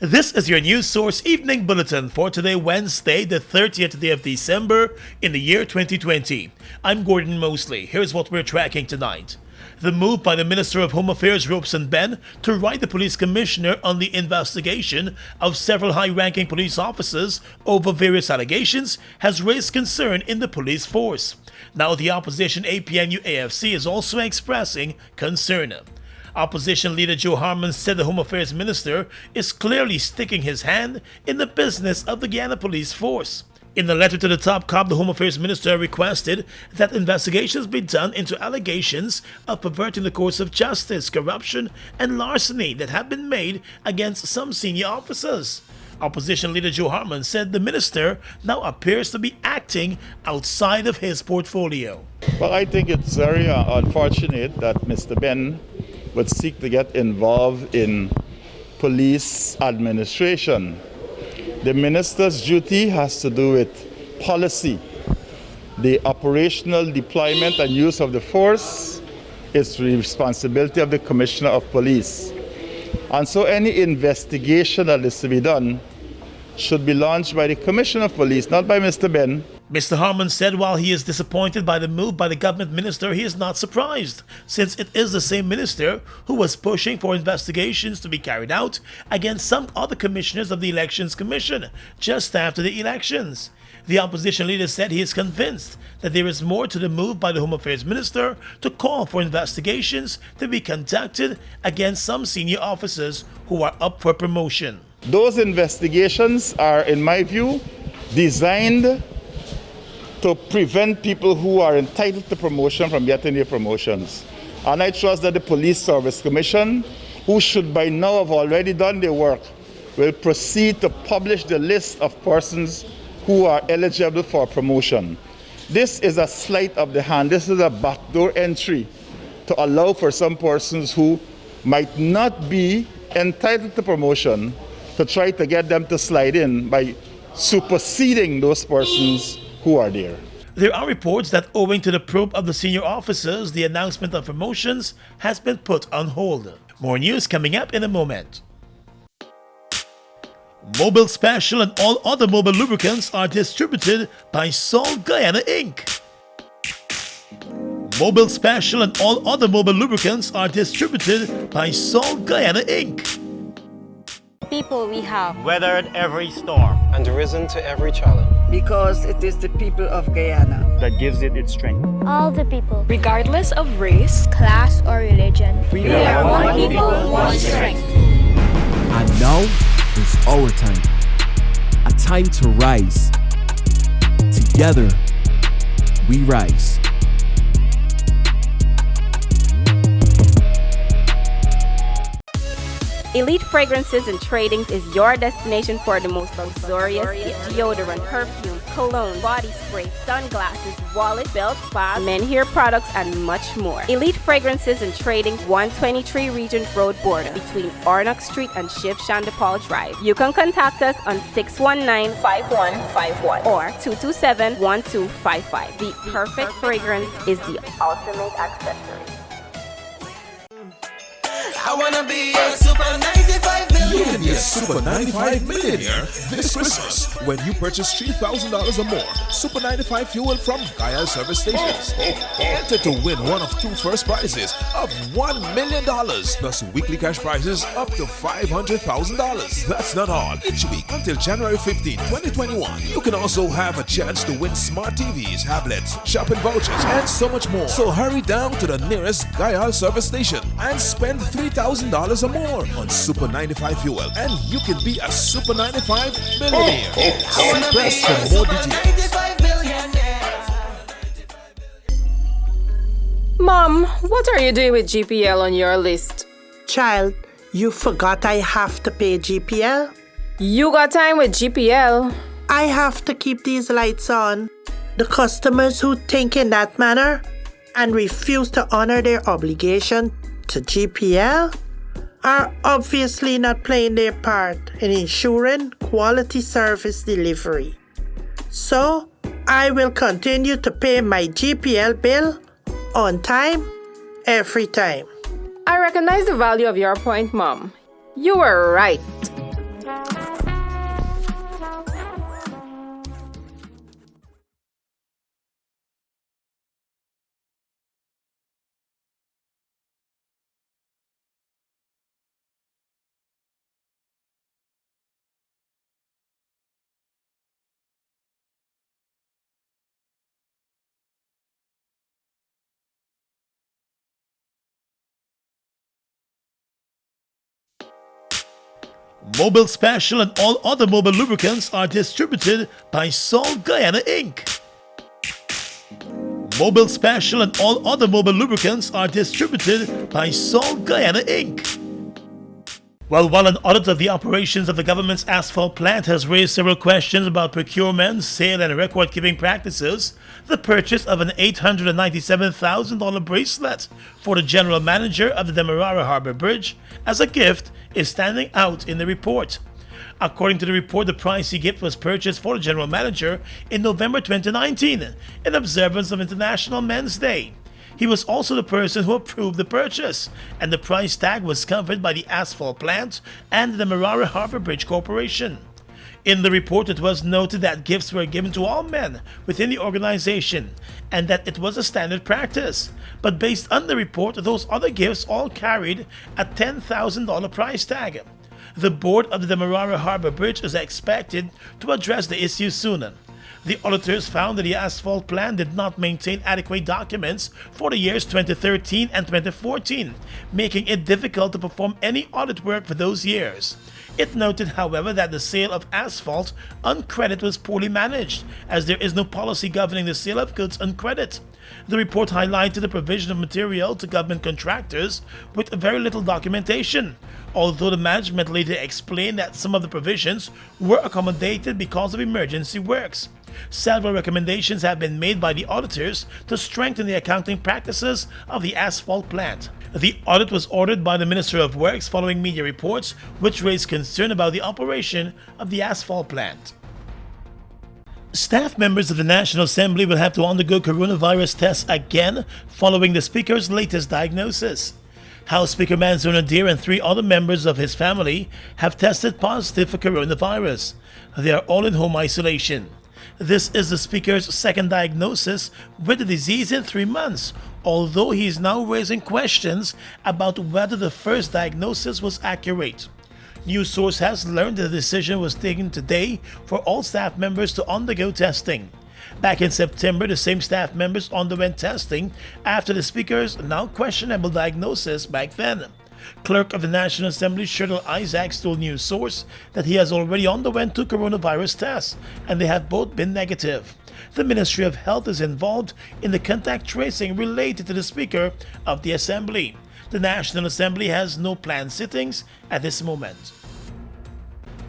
This is your news source evening bulletin for today, Wednesday, the 30th day of December in the year 2020. I'm Gordon Mosley. Here's what we're tracking tonight. The move by the Minister of Home Affairs, Robeson Ben, to write the police commissioner on the investigation of several high-ranking police officers over various allegations has raised concern in the police force. Now the opposition APNU-AFC is also expressing concern. Opposition leader Joe Harmon said the Home Affairs Minister is clearly sticking his hand in the business of the Guyana police force. In the letter to the top cop, the Home Affairs Minister requested that investigations be done into allegations of perverting the course of justice, corruption, and larceny that have been made against some senior officers. Opposition leader Joe Harmon said the minister now appears to be acting outside of his portfolio. Well, I think it's very unfortunate that Mr. Ben would seek to get involved in police administration. The minister's duty has to do with policy. The operational deployment and use of the force is the responsibility of the Commissioner of Police. And so any investigation that is to be done should be launched by the Commissioner of Police, not by Mr. Ben. Mr. Harmon said while he is disappointed by the move by the government minister, he is not surprised, since it is the same minister who was pushing for investigations to be carried out against some other commissioners of the Elections Commission just after the elections. The opposition leader said he is convinced that there is more to the move by the Home Affairs Minister to call for investigations to be conducted against some senior officers who are up for promotion. Those investigations are, in my view, designed to prevent people who are entitled to promotion from getting their promotions. And I trust that the Police Service Commission, who should by now have already done their work, will proceed to publish the list of persons who are eligible for promotion. This is a sleight of the hand. This is a backdoor entry to allow for some persons who might not be entitled to promotion to try to get them to slide in by superseding those persons who are there. There are reports that owing to the probe of the senior officers, the announcement of promotions has been put on hold. More news coming up in a moment. Mobile Special and all other mobile lubricants are distributed by Salt Guyana Inc. Mobile Special and all other mobile lubricants are distributed by Salt Guyana Inc. People we have weathered every storm and risen to every challenge. Because it is the people of Guyana that gives it its strength. All the people, regardless of race, class, or religion. We are one people, one strength. And now is our time. A time to rise. Together, we rise. Elite Fragrances and Tradings is your destination for the most luxurious deodorant, perfume, cologne, body spray, sunglasses, wallet, belt, spas, men hair products, and much more. Elite Fragrances and Tradings, 123 Regent Road border between Ornock Street and Shiv Chandapal Drive. You can contact us on 619-5151 or 227-1255. The perfect fragrance is the ultimate accessory. I wanna be a Super 95 millionaire. You can be a Super 95 millionaire this Christmas when you purchase $3,000 or more Super 95 fuel from Guyana service stations. Enter to win one of two first prizes of $1 million plus weekly cash prizes up to $500,000. That's not all. Each week until January 15, 2021, you can also have a chance to win smart TVs, tablets, shopping vouchers, and so much more. So hurry down to the nearest Guyana service station and spend $3,000 or more on Super 95 fuel, and you can be a Super 95 millionaire. See press for more details. Mom, what are you doing with GPL on your list? Child, you forgot I have to pay GPL? You got time with GPL? I have to keep these lights on. The customers who think in that manner and refuse to honor their obligation to GPL are obviously not playing their part in ensuring quality service delivery. So, I will continue to pay my GPL bill on time, every time. I recognize the value of your point, Mom. You were right. Mobile Special and all other mobile lubricants are distributed by Salt Guyana Inc. Mobile Special and all other mobile lubricants are distributed by Salt Guyana Inc. Well, while an audit of the operations of the government's asphalt plant has raised several questions about procurement, sale, and record-keeping practices, the purchase of an $897,000 bracelet for the general manager of the Demerara Harbor Bridge as a gift is standing out in the report. According to the report, the pricey gift was purchased for the general manager in November 2019 in observance of International Men's Day. He was also the person who approved the purchase, and the price tag was covered by the asphalt plant and the Demerara Harbor Bridge Corporation. In the report, it was noted that gifts were given to all men within the organization and that it was a standard practice. But based on the report, those other gifts all carried a $10,000 price tag. The board of the Demerara Harbor Bridge is expected to address the issue soon. The auditors found that the asphalt plant did not maintain adequate documents for the years 2013 and 2014, making it difficult to perform any audit work for those years. It noted, however, that the sale of asphalt on credit was poorly managed, as there is no policy governing the sale of goods on credit. The report highlighted the provision of material to government contractors with very little documentation, although the management later explained that some of the provisions were accommodated because of emergency works. Several recommendations have been made by the auditors to strengthen the accounting practices of the asphalt plant. The audit was ordered by the Minister of Works following media reports which raised concern about the operation of the asphalt plant. Staff members of the National Assembly will have to undergo coronavirus tests again following the Speaker's latest diagnosis. House Speaker Manzona Deer and 3 other members of his family have tested positive for coronavirus. They are all in home isolation. This is the Speaker's second diagnosis with the disease in 3 months, although he is now raising questions about whether the first diagnosis was accurate. News source has learned that the decision was taken today for all staff members to undergo testing. Back in September, the same staff members underwent testing after the Speaker's now questionable diagnosis back then. Clerk of the National Assembly Shirley Isaacs told News Source that he has already underwent 2 coronavirus tests and they have both been negative. The Ministry of Health is involved in the contact tracing related to the Speaker of the Assembly. The National Assembly has no planned sittings at this moment.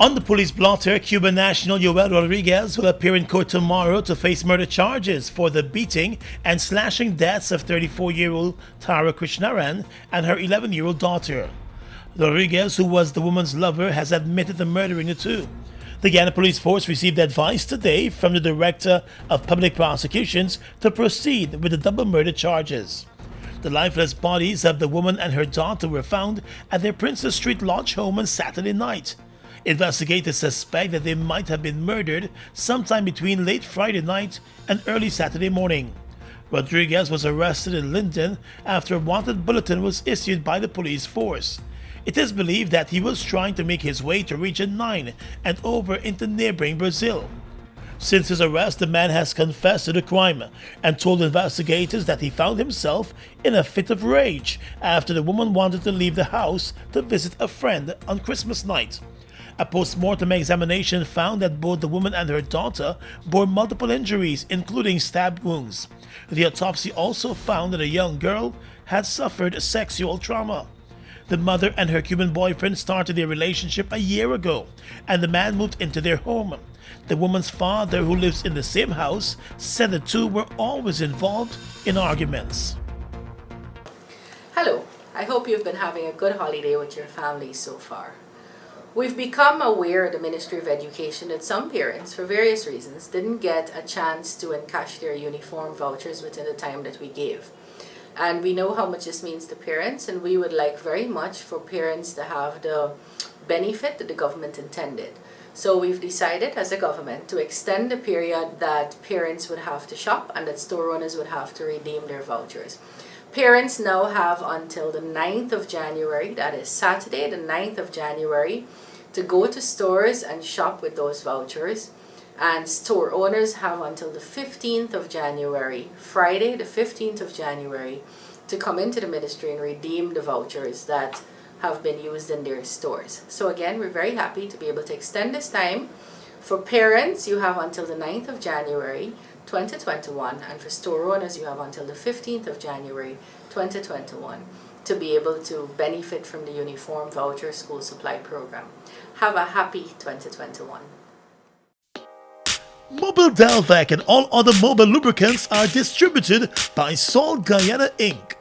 On the police blotter, Cuban national Joel Rodriguez will appear in court tomorrow to face murder charges for the beating and slashing deaths of 34-year-old Tara Krishnaran and her 11-year-old daughter. Rodriguez, who was the woman's lover, has admitted to murdering the two. The Guyana Police Force received advice today from the Director of Public Prosecutions to proceed with the double murder charges. The lifeless bodies of the woman and her daughter were found at their Princess Street Lodge home on Saturday night. Investigators suspect that they might have been murdered sometime between late Friday night and early Saturday morning. Rodriguez was arrested in Linden after a wanted bulletin was issued by the police force. It is believed that he was trying to make his way to Region 9 and over into neighboring Brazil. Since his arrest, the man has confessed to the crime and told investigators that he found himself in a fit of rage after the woman wanted to leave the house to visit a friend on Christmas night. A post-mortem examination found that both the woman and her daughter bore multiple injuries, including stab wounds. The autopsy also found that a young girl had suffered sexual trauma. The mother and her Cuban boyfriend started their relationship a year ago, and the man moved into their home. The woman's father, who lives in the same house, said the two were always involved in arguments. Hello, I hope you've been having a good holiday with your family so far. We've become aware of the Ministry of Education that some parents, for various reasons, didn't get a chance to encash their uniform vouchers within the time that we gave. And we know how much this means to parents, and we would like very much for parents to have the benefit that the government intended. So we've decided as a government to extend the period that parents would have to shop and that store owners would have to redeem their vouchers. Parents now have until the 9th of January, that is Saturday the 9th of January, to go to stores and shop with those vouchers. And store owners have until the 15th of January, Friday the 15th of January, to come into the ministry and redeem the vouchers that have been used in their stores. So again, we're very happy to be able to extend this time. For parents, you have until the 9th of January 2021, and for store owners, you have until the 15th of January 2021 to be able to benefit from the Uniform Voucher School Supply Program. Have a happy 2021. Mobile Delvac and all other mobile lubricants are distributed by Salt Guyana Inc.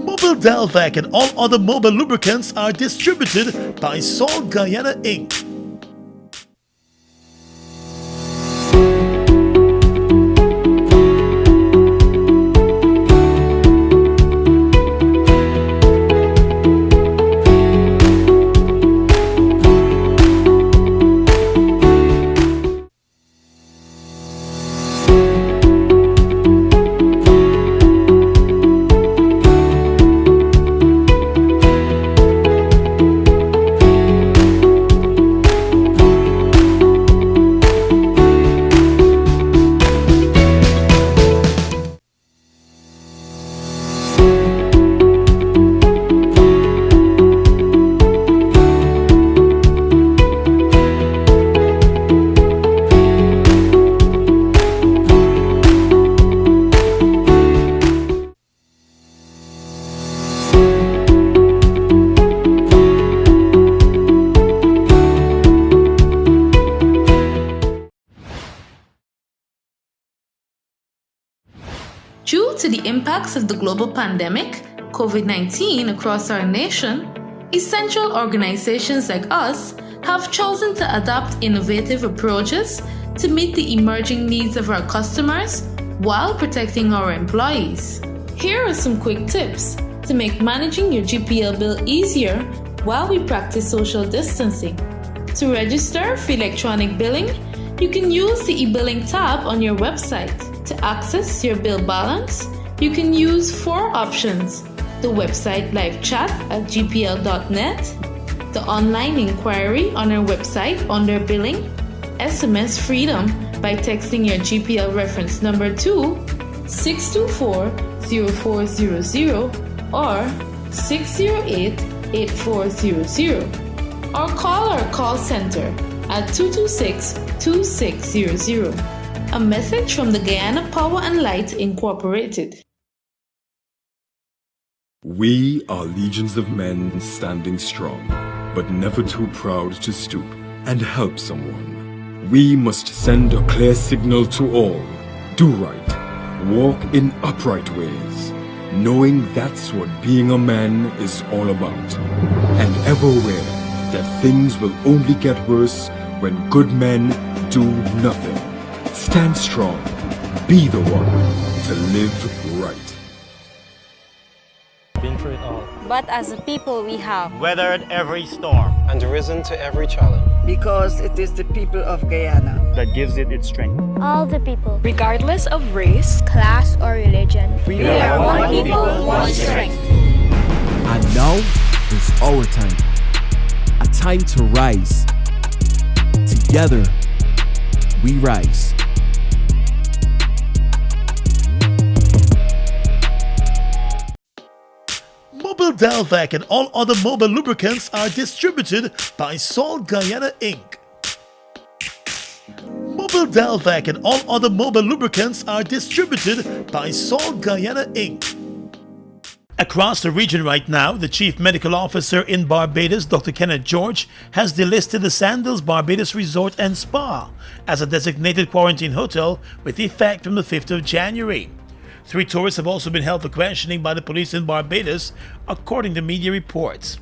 Mobile Delvac and all other mobile lubricants are distributed by Salt Guyana Inc. Due to the impacts of the global pandemic, COVID-19 across our nation, essential organizations like us have chosen to adopt innovative approaches to meet the emerging needs of our customers while protecting our employees. Here are some quick tips to make managing your GPL bill easier while we practice social distancing. To register for electronic billing, you can use the e-billing tab on your website. To access your bill balance, you can use 4 options: the website live chat at gpl.net, the online inquiry on our website under billing, SMS Freedom by texting your GPL reference number to 624-0400 or 608-8400, or call our call center at 226-2600. A message from the Guyana Power and Light Incorporated. We are legions of men standing strong, but never too proud to stoop and help someone. We must send a clear signal to all. Do right, walk in upright ways, knowing that's what being a man is all about. And ever aware that things will only get worse when good men do nothing. Stand strong. Be the one to live right. Been through it all. But as a people we have Weathered every storm. And risen to every challenge. Because it is the people of Guyana that gives it its strength. all the people, regardless of race, class, or religion. We are one people, one strength. And now is our time. A time to rise. Together, we rise. Mobile Delvac and all other mobile lubricants are distributed by Salt Guyana Inc. Mobile Delvac and all other mobile lubricants are distributed by Salt Guyana Inc. Across the region right now, the Chief Medical Officer in Barbados, Dr. Kenneth George, has delisted the Sandals Barbados Resort and Spa as a designated quarantine hotel with effect from the 5th of January. 3 tourists have also been held for questioning by the police in Barbados, according to media reports.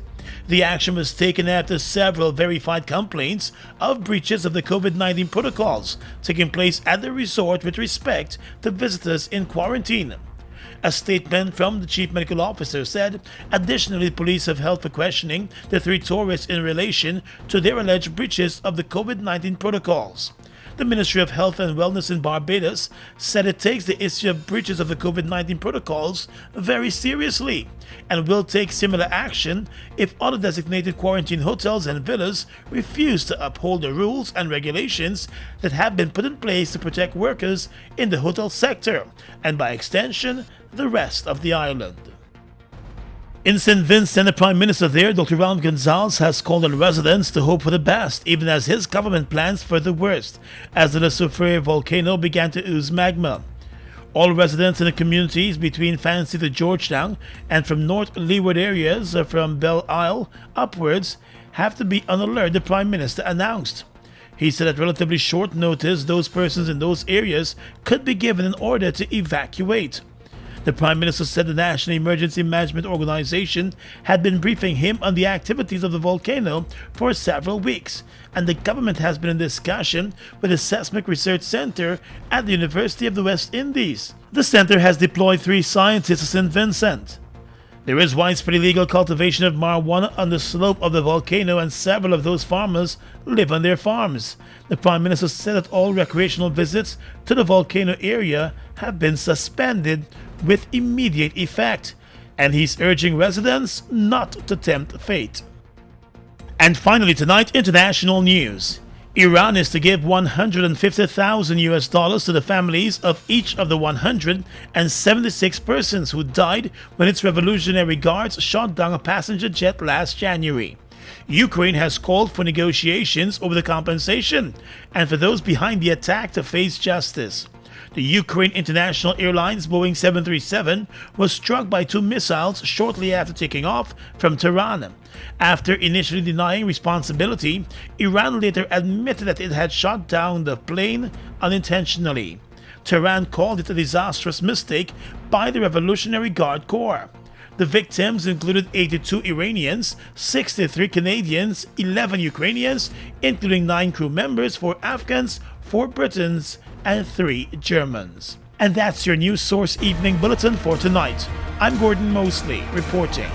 The action was taken after several verified complaints of breaches of the COVID-19 protocols taking place at the resort with respect to visitors in quarantine. A statement from the Chief Medical Officer said, additionally, police have held for questioning the 3 tourists in relation to their alleged breaches of the COVID-19 protocols. The Ministry of Health and Wellness in Barbados said it takes the issue of breaches of the COVID-19 protocols very seriously and will take similar action if other designated quarantine hotels and villas refuse to uphold the rules and regulations that have been put in place to protect workers in the hotel sector and, by extension, the rest of the island. In St. Vincent, the Prime Minister there, Dr. Ram Gonzalez, has called on residents to hope for the best, even as his government plans for the worst, as the Soufriere volcano began to ooze magma. All residents in the communities between Fancy to Georgetown and from North Leeward areas from Belle Isle upwards have to be on alert, the Prime Minister announced. He said at relatively short notice, those persons in those areas could be given an order to evacuate. The Prime Minister said the National Emergency Management Organization had been briefing him on the activities of the volcano for several weeks, and the government has been in discussion with the Seismic Research Center at the University of the West Indies. The center has deployed 3 scientists to St. Vincent. There is widespread illegal cultivation of marijuana on the slope of the volcano, and several of those farmers live on their farms. The Prime Minister said that all recreational visits to the volcano area have been suspended with immediate effect, and he's urging residents not to tempt fate. And finally tonight, international news. Iran is to give $150,000 to the families of each of the 176 persons who died when its Revolutionary Guards shot down a passenger jet last January. Ukraine has called for negotiations over the compensation and for those behind the attack to face justice. The Ukraine International Airlines Boeing 737 was struck by 2 missiles shortly after taking off from Tehran. After initially denying responsibility, Iran later admitted that it had shot down the plane unintentionally. Tehran called it a disastrous mistake by the Revolutionary Guard Corps. The victims included 82 Iranians, 63 Canadians, 11 Ukrainians, including 9 crew members, 4 Afghans, 4 Britons, and 3 Germans. And that's your News Source Evening Bulletin for tonight. I'm Gordon Mosley reporting.